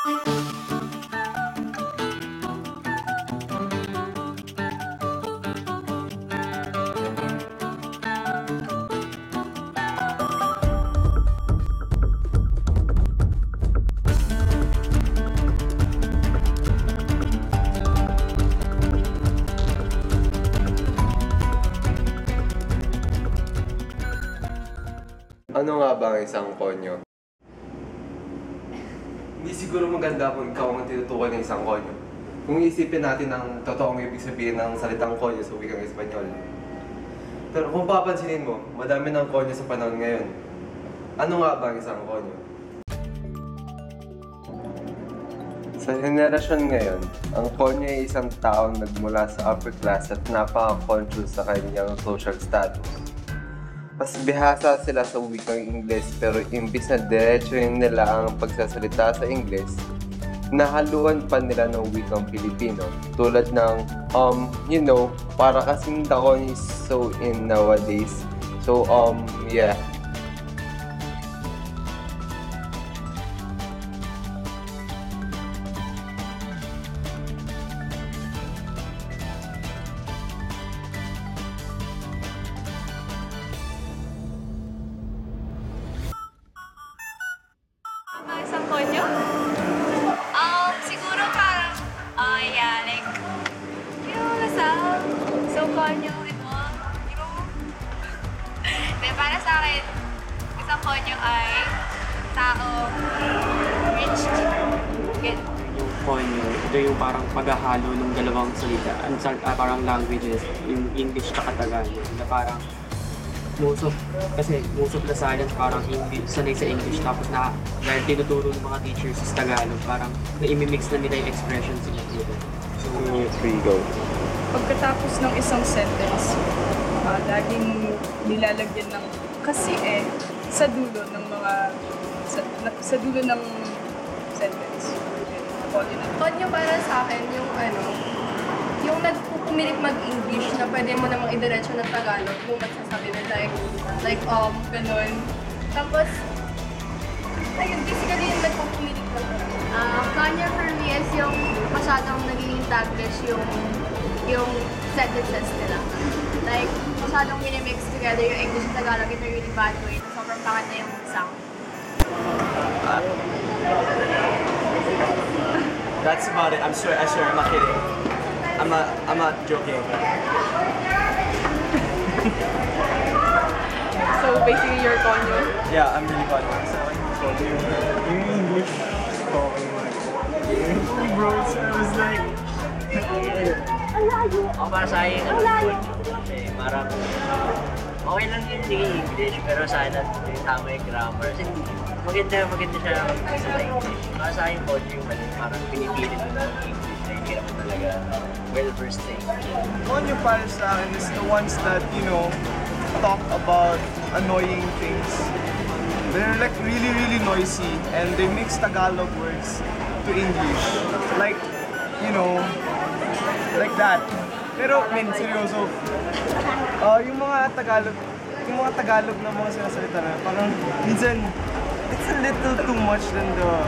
Ano nga ba ang isang konyo? Hindi siguro maganda kung ikaw ang tinutukoy ng isang konyo. Kung isipin natin ang totoong ibig sabihin ng salitang konyo sa wikang Espanyol. Pero kung papansinin mo, madami ng konyo sa panahon ngayon. Ano nga ba ang isang konyo? Sa henerasyon ngayon, ang konyo ay isang taong nagmula sa upper class at napaka-conscious sa kanyang social status. Mas bihasa sila sa wikang Ingles pero imbis na diretsuhin nila ang pagsasalita sa Ingles, nahaluan pa nila ng wikang Pilipino. Tulad ng, para kasing dakon is so in nowadays. So, yeah. Isang konyo? Siguro parang, yeah, like, so konyo, ito, para sa akin, isang konyo ay taong rich, good. Yung konyo, ito yung parang paghahalo ng dalawang salita, parang languages, yung English at Tagalog, na parang most of the silence parang sanay sa English tapos dahil tinuturo ng mga teachers sa Tagalog parang na-imimix na nila yung expressions nila. So, Go. Pagkatapos ng isang sentence, laging nilalagyan ng kasi sa dulo ng mga sa dulo ng sentence. Konyo para sa akin yung nagpupumilit mag-English na pwede mo namang idiretso ng Tagalog kung magsasabi na ganun. Tapos, ayun, basically yung nagpupumilit lang. Konyo for me is yung masyadong nagiging Taglish yung sentences nila. Like, masyadong minimix together yung English and Tagalog in a really bad way. Sobrang pangit na yung sound. That's about it. I swear, I'm not kidding. I'm not joking. So basically, your konyo. Yeah, I'm really funny. So yung English talking like, bro, so I was like, Para sa akin, parang okay lang yung English, pero sana tama yung grammar. Kasi maganda siya sa English. Para sa akin, yung parang pinipilit mo ng English na hindi naman talaga well-versed sa English. konyo para sa akin is the ones that, talk about annoying things. They're like really, really noisy and they mix Tagalog words to English. Like, like that. Pero, seryoso. Yung mga Tagalog na mga sinasalita na, parang minsan, it's a little too much than the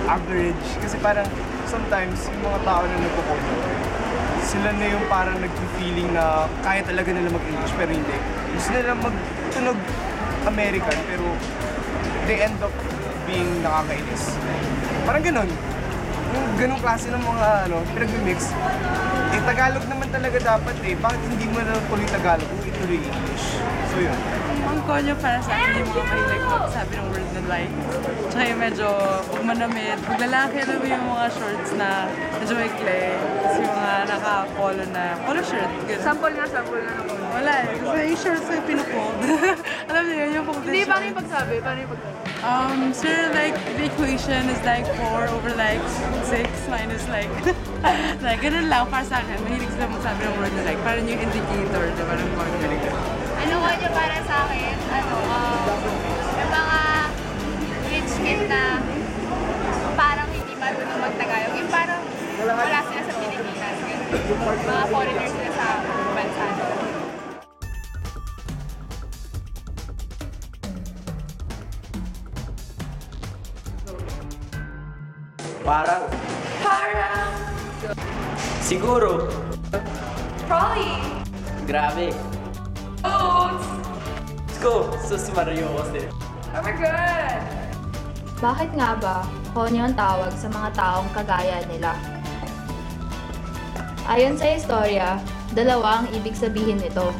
average. Kasi parang, sometimes, yung mga tao na nagkukonyo, sila na yung parang nag-feeling na kaya talaga nila mag-English, pero hindi. Gusto nila magtunog American, pero they end up being nakakainis. Parang ganun. Yung ganung klase ng mga pinag-mix. Tagalog naman talaga dapat Bakit hindi mo na tuloy Tagalog kung ituloy English? So yun. Ang konyo para sa akin yung mga mahilig magsabi ng word na like. Tsaka yung medyo pag manamit. Pag lalaki, alam mo yung mga shorts na medyo maikli. Tapos yung mga naka-polo shirt. Good. Sample na naman. Wala kasi yung shorts na pinupold. Alam niyo yun, yung folded Hindi, shorts. paano yung pagsabi? Sir, like, the equation is like 4 over like 6 minus like, like, ganun lang para sa akin. Mahilig sila magsabi ng word na like, parang yung indicator, di ba, ng mga ganun. Ano konyo para sa akin? Yung mga rich kid na parang hindi marunong mag-Tagalog. Yung parang wala sila sa Pilipinas. Mga foreigners sila sa bansa. Parang, Parang, siguro, probably, grabe. oats. Let's go! Sus Mario kasi. Oh my God! Bakit nga ba konyo ang tawag sa mga taong kagaya nila? Ayon sa istorya, dalawa ang ibig sabihin nito.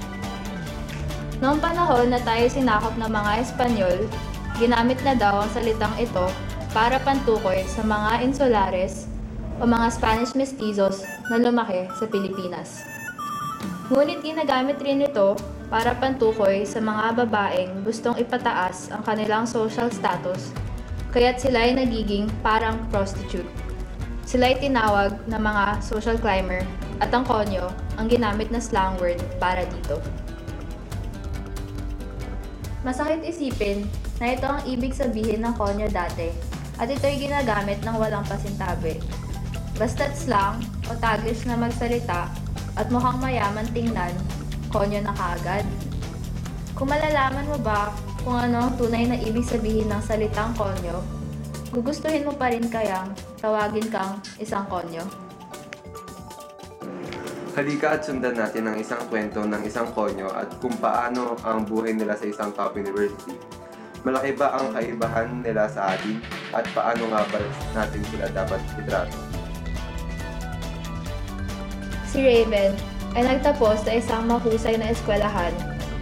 Noong panahon na tayo sinakop ng mga Espanyol, ginamit na daw ang salitang ito para pantukoy sa mga insulares o mga Spanish mestizos na lumaki sa Pilipinas. Ngunit ginagamit rin ito para pantukoy sa mga babaeng gustong ipataas ang kanilang social status, kaya't sila ay nagiging parang prostitute. Sila ay tinawag na mga social climber at ang konyo ang ginamit na slang word para dito. Masakit isipin na ito ang ibig sabihin ng konyo dati at ito'y ginagamit ng walang pasintabi. Basta't slang o taglish na magsalita at mukhang mayaman tingnan, konyo na kaagad. Kung malalaman mo ba kung ano ang tunay na ibig sabihin ng salitang konyo, gugustuhin mo pa rin kayang tawagin kang isang konyo? Halika at sundan natin ang isang kwento ng isang konyo at kung paano ang buhay nila sa isang top university. Malaki ba ang kaibahan nila sa atin at paano nga ba natin sila dapat itrato? Si Raven ay nagtapos sa isang mahusay na eskwelahan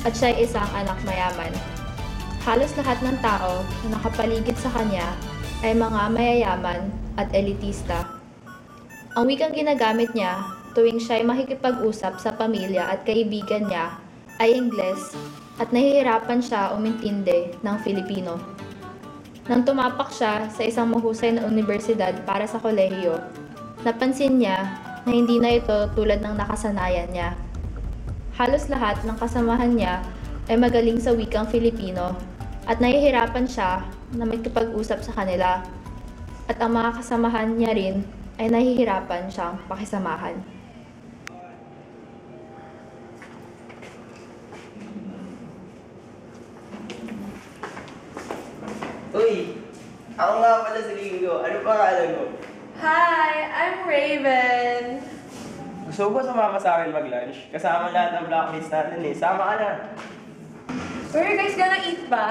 at siya ay isang anak mayaman. Halos lahat ng tao na nakapaligid sa kanya ay mga mayayaman at elitista. Ang wikang ginagamit niya tuwing siya ay makikipag-usap sa pamilya at kaibigan niya ay Ingles at nahihirapan siya umintindi ng Filipino. Nang tumapak siya sa isang mahusay na universidad para sa kolehiyo, napansin niya na hindi na ito tulad ng nakasanayan niya. Halos lahat ng kasamahan niya ay magaling sa wikang Filipino at nahihirapan siya na makipag-usap sa kanila. At ang mga kasamahan niya rin ay nahihirapan siyang pakisamahan. Uy! Ako nga pala si Ringo. Ano pangalan mo? Hi, I'm Raven. Gusto ko sumama sa akin mag-lunch. Kasama lahat ng blacklist natin eh. Sama ka na. Where are you guys gonna eat ba?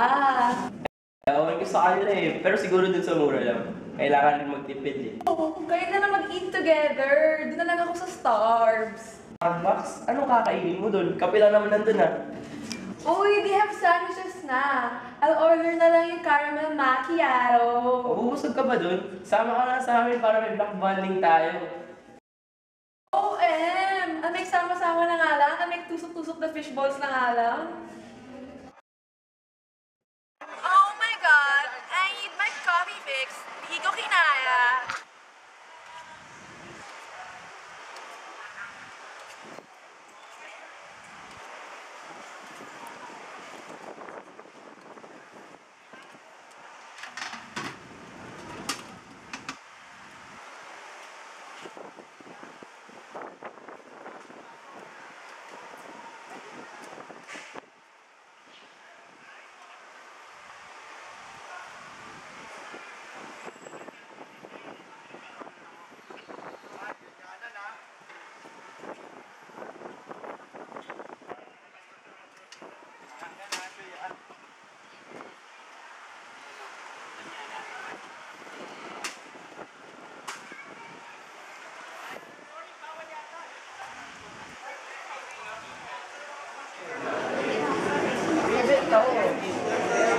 Okay gusto ka nila eh. Pero siguro dun sa mura lang. Kailangan rin magtipid eh. Oh, kayo na mag-eat together. Doon na lang ako sa Starbs. Max, anong kakainin mo dun? Kape lang naman nandun ah. Uy, they have sandwiches na. I'll order na lang yung caramel macchiato. Ubusog ka ba dun? Sama ka na sa amin para may black bonding tayo. OM! Ang may sama-sama na nga lang. Ang may tusok-tusok na fishballs na nga lang. Oh my God! I need my coffee fix. Hindi ko kinaya.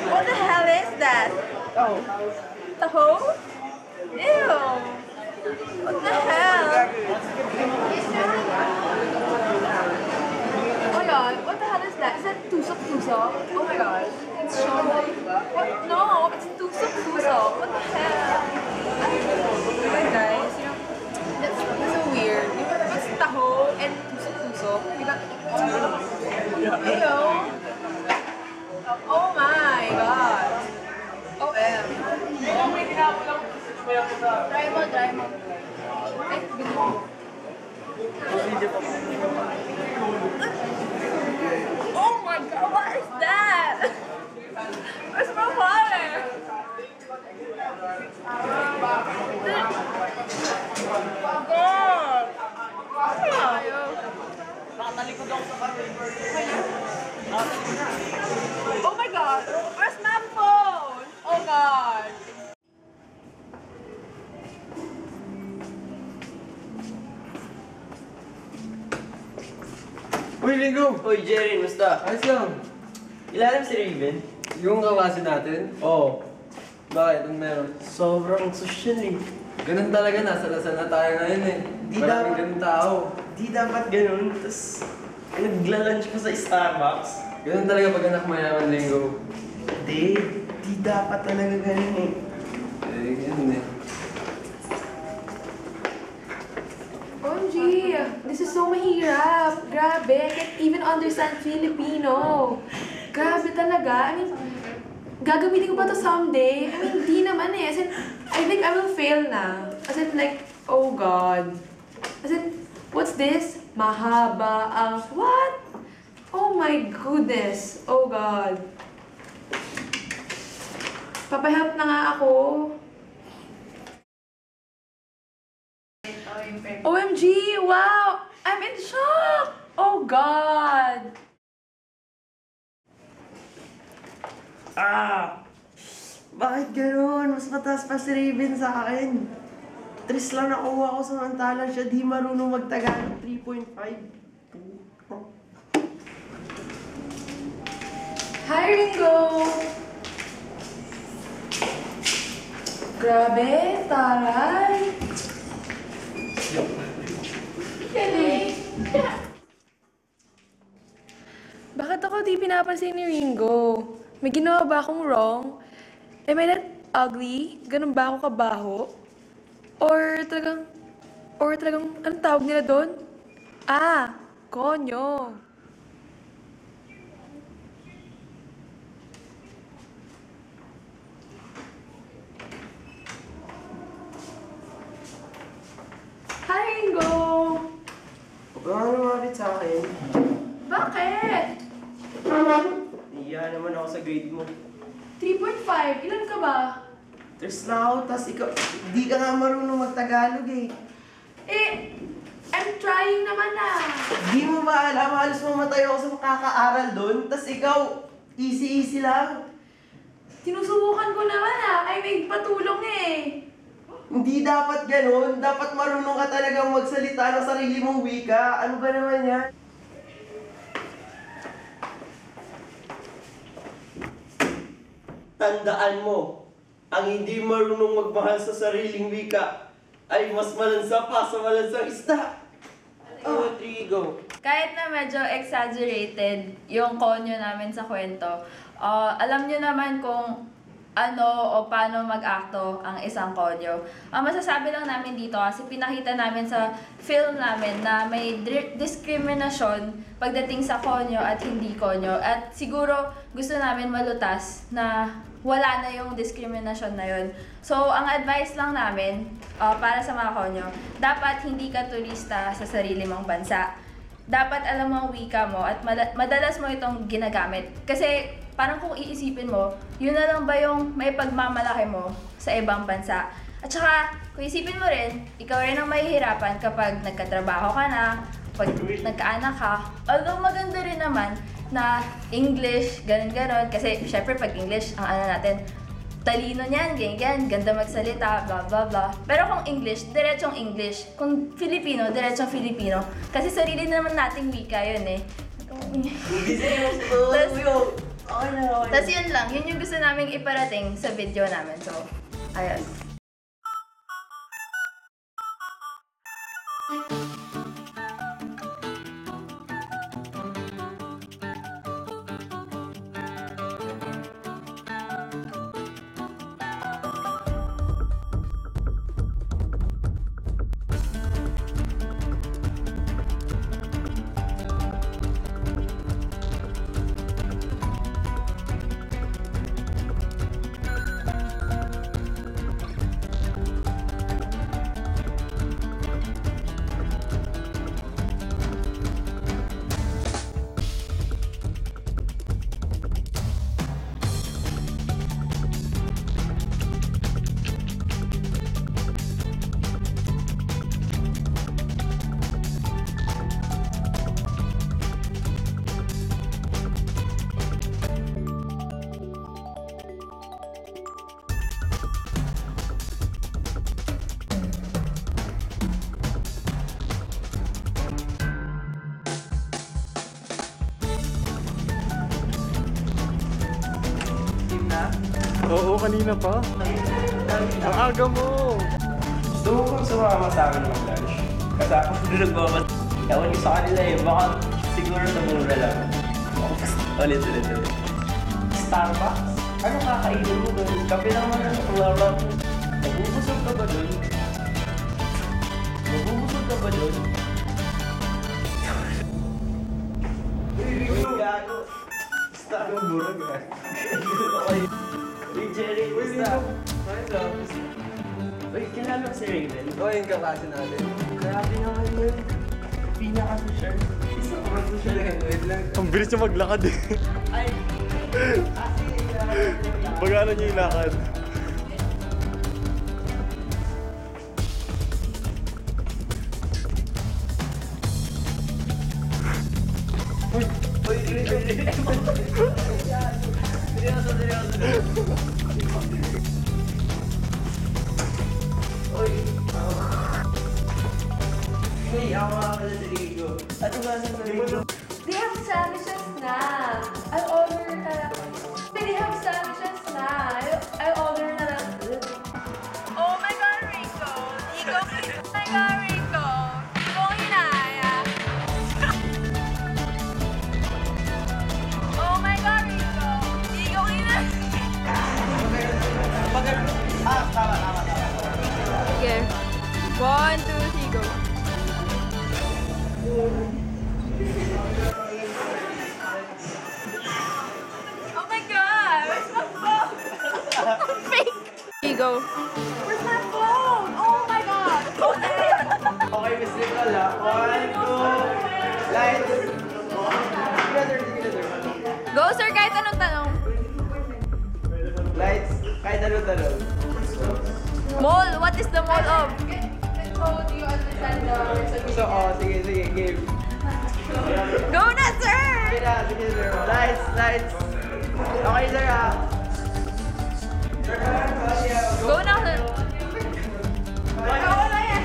What the hell is that? Taho? Ew! What the hell? Oh my god, what the hell is that? Is that tusok-tusok? Oh my god. It's showy. What? No, it's tusok-tusok. What the hell? Hi guys, you know, that's so weird. What's taho and tusok-tusok? You got... Ew! Oh my god. OM. Try mo. Ay, bigo. Oh my god, what is that? Where's my water? Uy, Linggo! Uy, Jerry, musta? Ayos lang. Ilalim si Raven? Yung kaklase natin? Oo. Bakit? Anong meron? Sobrang social eh. Ganun talaga, nasa na tayo ngayon eh. Di Maraming dapat- ganun tao. Di dapat ganun. Tapos, nagla-lunch pa sa Starbucks. Ganun talaga pag anak mayaman, Linggo. Di dapat talaga ganun eh. Ganun eh. OMG, this is so mahirap. Grabe, I can't even understand Filipino. Grabe talaga. I mean, gagamitin ko ba to someday? I mean, di naman eh. As in, I think I will fail na. As in, like, oh God. As in, what's this? Mahaba ang... What? Oh my goodness. Oh God. Papahelp na nga ako. OMG! Wow! I'm in shock! Oh God! Bakit ganun? Mas mataas pa si Raven sa akin. 3 lang nakuha ko samantalang siya di marunong mag-Tagalog. 3.5. Hi, Ringo! Grabe, taray! Galing! Bakit ako di pinapansin ni Ringo? May ginawa ba akong wrong? Am I that ugly? Ganun ba ako kabaho? Or talagang, anong tawag nila doon? Ah, konyo. Hi, Ringo! Huwag ka nga lumapit sa akin. Bakit? Iya naman ako sa grade mo. 3.5. Ilan ka ba? 3 lang ako, tas ikaw, di ka nga marunong mag-Tagalog eh. Eh, I'm trying naman ah. Di mo ba alam, halos mamatay ako sa makakaaral doon, tas ikaw, easy-easy lang. Sinusubukan ko naman ah. Ay, may patulong eh. Hindi dapat ganun. Dapat marunong ka talagang magsalita ng sarili mong wika. Ano ba naman yan? Tandaan mo, ang hindi marunong magmahal sa sariling wika ay mas malansa pa sa malansang isda. Oh, Trigo. Kahit na medyo exaggerated yung konyo namin sa kwento, alam nyo naman kung ano o paano mag-acto ang isang konyo. Ang masasabi lang namin dito kasi pinakita namin sa film namin na may diskriminasyon pagdating sa konyo at hindi konyo. At siguro gusto namin malutas na wala na yung diskriminasyon na yun. So, ang advice lang namin para sa mga konyo, dapat hindi ka turista sa sarili mong bansa. Dapat alam mo ang wika mo at madalas mo itong ginagamit. Kasi parang kung iisipin mo, yun na lang ba yung may pagmamalaki mo sa ibang bansa. At saka, kung isipin mo rin, ikaw rin ang mahihirapan kapag nagkatrabaho ka na, pag nagkaanak ka. Although maganda rin naman na English, ganun-ganon. Kasi syempre pag English, ang ano natin, talino niyan, ganyan, ganda magsalita, blah blah blah. Pero kung English, diretsong English. Kung Filipino, diretsong Filipino. Kasi sarili naman nating wika yun eh. Tapos yun lang, yun yung gusto naming iparating sa video namin. So, ayun. na? Oo, kanina pa. Ang aga mo. Gusto mo kung sumama sa amin mag-lunch? Kasi ako doon nagmamas. Ewan ko sa kanila eh, baka siguro sa mura lang. Ulit. Starbucks? Ano kakainin mo doon? Kape lang naman ang wala mo. Mabubusog ka ba doon? Uy, gago. Stop yung burag ah. Okay. Uy, Jerry, stop. Uy, kilala mo si Raven? O, yung kaklase natin. Grabe naman yun. Pinaka-social. Isa ko social ngayon. Wait lang. Ang bilis niya maglakad eh. Ay! Pagano niya yung lakad. Uy, ako nga pala si Rigo. Ano ba sa Rigo? They have sandwiches na. I'll order na lang. They have sandwiches na. I'll order na lang. Oh my God, Rico. Ikaw, oh my God, Rico. Ikaw ang inaya. Oh my God, Rico. Ikaw ang inaya. Tama. Okay. 1, 2, 3, go. Oh my God! Where's my phone? Fake! Here you go. Where's my phone? Oh my God! Okay, Miss Nicole ah. 1, 2, lights. Together. Go, sir, kahit anong tanong. Lights. Kahit ano-tanong. Mall, what is the mall of? So, do you understand the So, sige, game. Go na, sir! Sige, sir. Lights. Okay, sir ah. Go na, sir. Wala yan.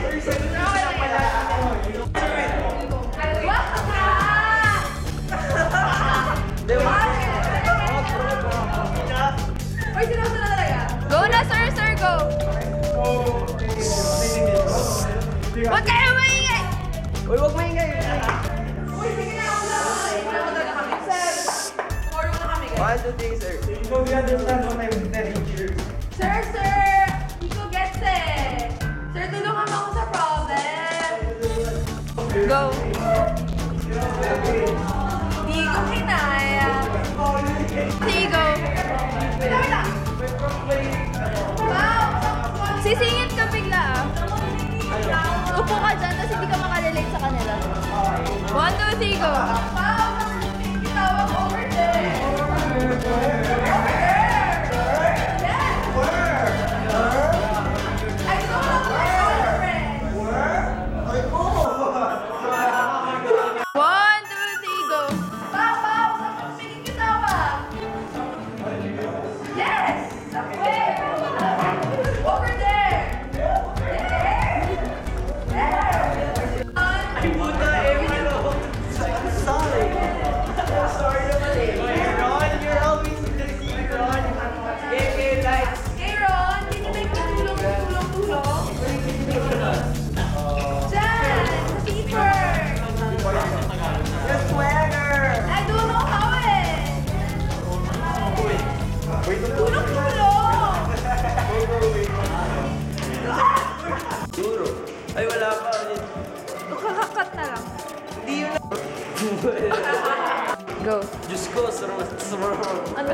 Go na, sir, go! Huwag kayo maingay! Uy, huwag maingay. Uy, sige na, ako na kami. Sir, forward na kami, guys. 1, 2, 3, sir. You understand what I'm telling you. Sir! Nico gets it! Sir, tulungan mo ako sa problem! Go! Di ko kinaya. Sige, go! Wow! Sisingit ka bigla ah. Upo ka dyan, tapos hindi ka makarelate sa kanila. 1, 2, 3, go! Wow! Tawag over there! Ay, wala pa. Kakakat na lang. Hindi yun. Go. Diyos ko, sarap. Ano?